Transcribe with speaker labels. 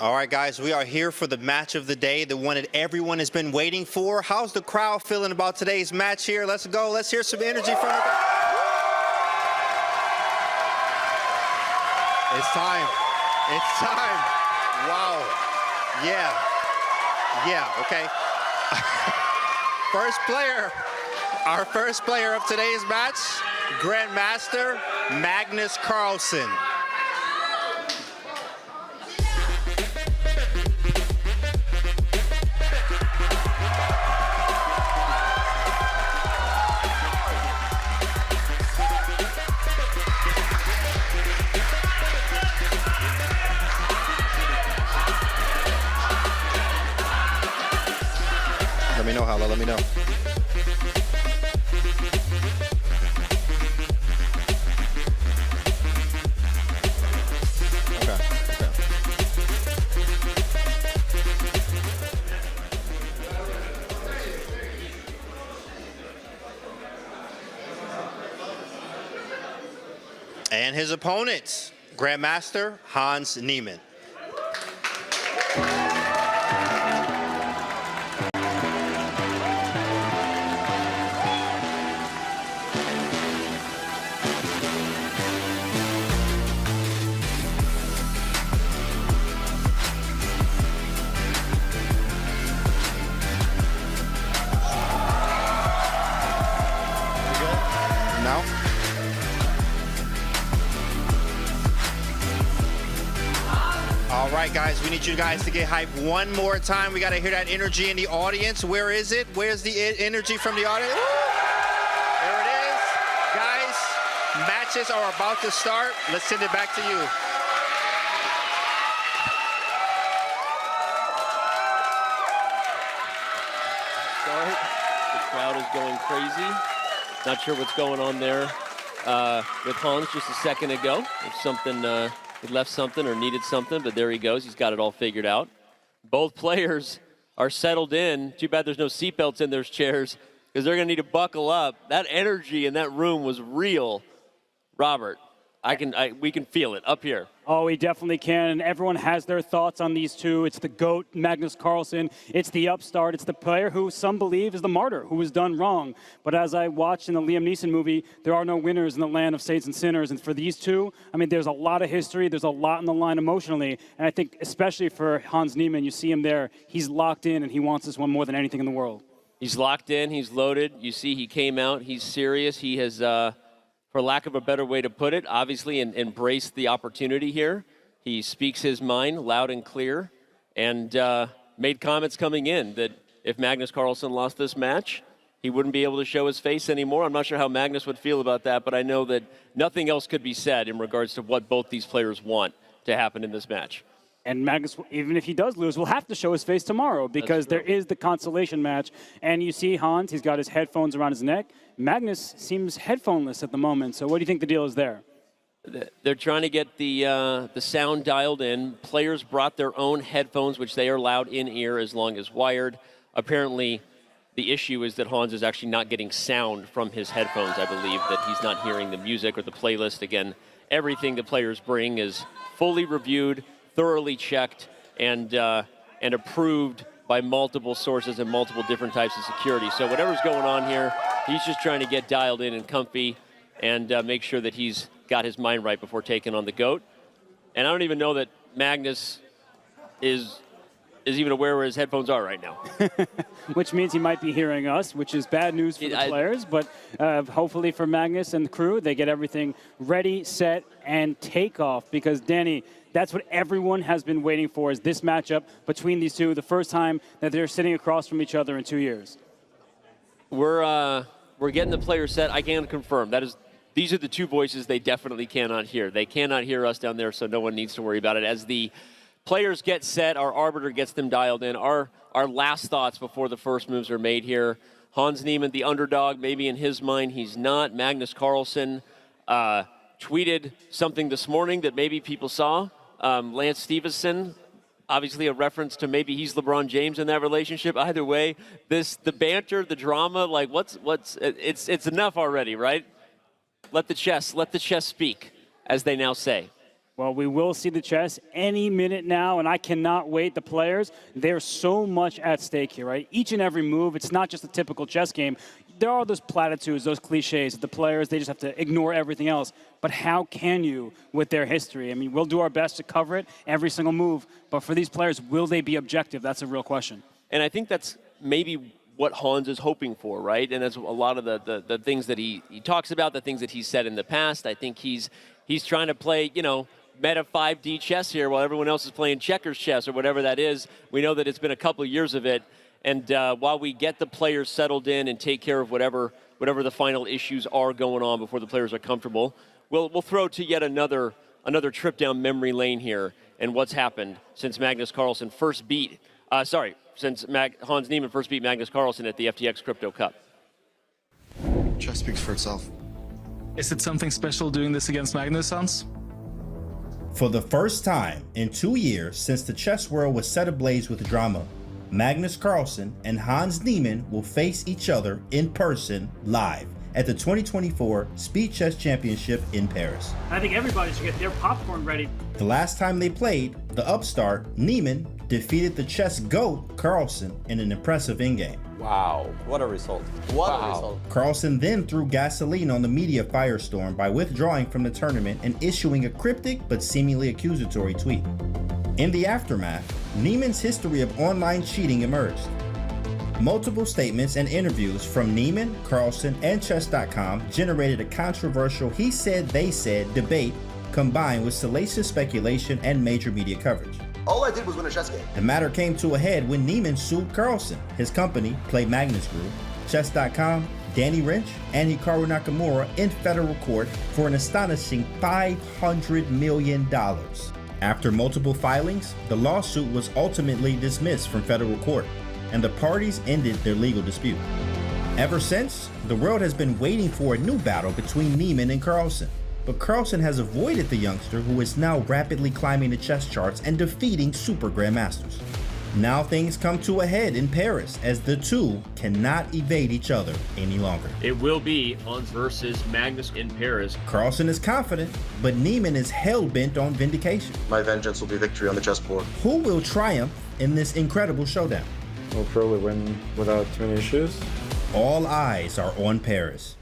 Speaker 1: All right, guys, we are here for the match of the day, the one that everyone has been waiting for. How's the crowd feeling about today's match here? Let's go. Let's hear some energy from the crowd. It's time. It's time. Wow. Yeah, okay. First player, our first player of today's match, Grandmaster Magnus Carlsen. Let me know, Hala, let me know. Okay. And his opponent, Grandmaster Hans Niemann. Now. All right, guys, we need you guys to get hyped one more time. We got to hear that energy in the audience. Where is it? Where's the energy from the audience? There it is. Guys, matches are about to start. Let's send it back to you.
Speaker 2: Start. The crowd is going crazy. Not sure what's going on there with Hans just a second ago. If something, he left something or needed something, but there he goes. He's got it all figured out. Both players are settled in. Too bad there's no seatbelts in those chairs because they're going to need to buckle up. That energy in that room was real. Robert, we can feel it up here.
Speaker 3: Oh, we definitely can. And everyone has their thoughts on these two. It's the GOAT, Magnus Carlsen. It's the upstart. It's the player who some believe is the martyr, who was done wrong. But as I watched in the Liam Neeson movie, there are no winners in the land of saints and sinners. And for these two, I mean, there's a lot of history. There's a lot on the line emotionally. And I think especially for Hans Niemann, you see him there. He's locked in, and he wants this one more than anything in the world.
Speaker 2: He's locked in. He's loaded. You see he came out. He's serious. He has, for lack of a better way to put it, obviously embraced the opportunity here. He speaks his mind loud and clear and made comments coming in that if Magnus Carlsen lost this match, he wouldn't be able to show his face anymore. I'm not sure how Magnus would feel about that, but I know that nothing else could be said in regards to what both these players want to happen in this match.
Speaker 3: And Magnus, even if he does lose, will have to show his face tomorrow because there is the consolation match. And you see Hans, he's got his headphones around his neck. Magnus seems headphoneless at the moment. So what do you think the deal is there?
Speaker 2: They're trying to get the sound dialed in. Players brought their own headphones, which they are allowed in-ear as long as wired. Apparently, the issue is that Hans is actually not getting sound from his headphones. I believe that he's not hearing the music or the playlist. Again, everything the players bring is fully reviewed, thoroughly checked, and approved by multiple sources and multiple different types of security. So whatever's going on here, he's just trying to get dialed in and comfy and make sure that he's got his mind right before taking on the GOAT. And I don't even know that Magnus is even aware where his headphones are right now.
Speaker 3: Which means he might be hearing us, which is bad news for the players. But hopefully for Magnus and the crew, they get everything ready, set, and take off. Because, Danny, that's what everyone has been waiting for, is this matchup between these two, the first time that they're sitting across from each other in 2 years.
Speaker 2: We're getting the players set. I can confirm these are the two voices they definitely cannot hear. They cannot hear us down there, so no one needs to worry about it. As the players get set, our arbiter gets them dialed in. Our last thoughts before the first moves are made here. Hans Niemann, the underdog, maybe in his mind he's not. Magnus Carlsen tweeted something this morning that maybe people saw. Lance Stevenson, obviously a reference to maybe he's LeBron James in that relationship. Either way, the banter, the drama, like it's enough already, right? Let the chess speak, as they now say.
Speaker 3: Well, we will see the chess any minute now, and I cannot wait. The players, there's so much at stake here, right? Each and every move, it's not just a typical chess game. There are those platitudes, those cliches. The players, they just have to ignore everything else. But how can you with their history? I mean, we'll do our best to cover it, every single move. But for these players, will they be objective? That's a real question.
Speaker 2: And I think that's maybe what Hans is hoping for, right? And that's a lot of the things that he talks about, the things that he's said in the past. I think he's trying to play, meta 5D chess here while everyone else is playing checkers chess or whatever that is. We know that it's been a couple of years of it. And while we get the players settled in and take care of whatever the final issues are going on before the players are comfortable, we'll throw to yet another trip down memory lane here and what's happened since Magnus Carlsen first beat, since Hans Niemann first beat Magnus Carlsen at the FTX Crypto Cup.
Speaker 4: Chess speaks for itself.
Speaker 5: Is it something special doing this against Magnus, Hans?
Speaker 6: For the first time in 2 years since the chess world was set ablaze with drama, Magnus Carlsen and Hans Niemann will face each other in person live at the 2024 Speed Chess Championship in Paris.
Speaker 3: I think everybody should get their popcorn ready.
Speaker 6: The last time they played, the upstart Niemann defeated the chess GOAT Carlsen in an impressive endgame.
Speaker 7: Wow, what a result. What a result.
Speaker 6: Carlsen then threw gasoline on the media firestorm by withdrawing from the tournament and issuing a cryptic but seemingly accusatory tweet. In the aftermath, Niemann's history of online cheating emerged. Multiple statements and interviews from Niemann, Carlsen, and Chess.com generated a controversial he said, they said debate combined with salacious speculation and major media coverage.
Speaker 4: All I did was win a chess game.
Speaker 6: The matter came to a head when Niemann sued Carlsen. His company, Play Magnus Group, Chess.com, Danny Rench, and Hikaru Nakamura in federal court for an astonishing $500 million. After multiple filings, the lawsuit was ultimately dismissed from federal court, and the parties ended their legal dispute. Ever since, the world has been waiting for a new battle between Niemann and Carlsen. But Carlsen has avoided the youngster who is now rapidly climbing the chess charts and defeating super grandmasters. Now things come to a head in Paris as the two cannot evade each other any longer.
Speaker 2: It will be Hans versus Magnus in Paris.
Speaker 6: Carlsen is confident, but Niemann is hell-bent on vindication.
Speaker 4: My vengeance will be victory on the chessboard.
Speaker 6: Who will triumph in this incredible showdown?
Speaker 8: We'll probably win without too many issues.
Speaker 6: All eyes are on Paris.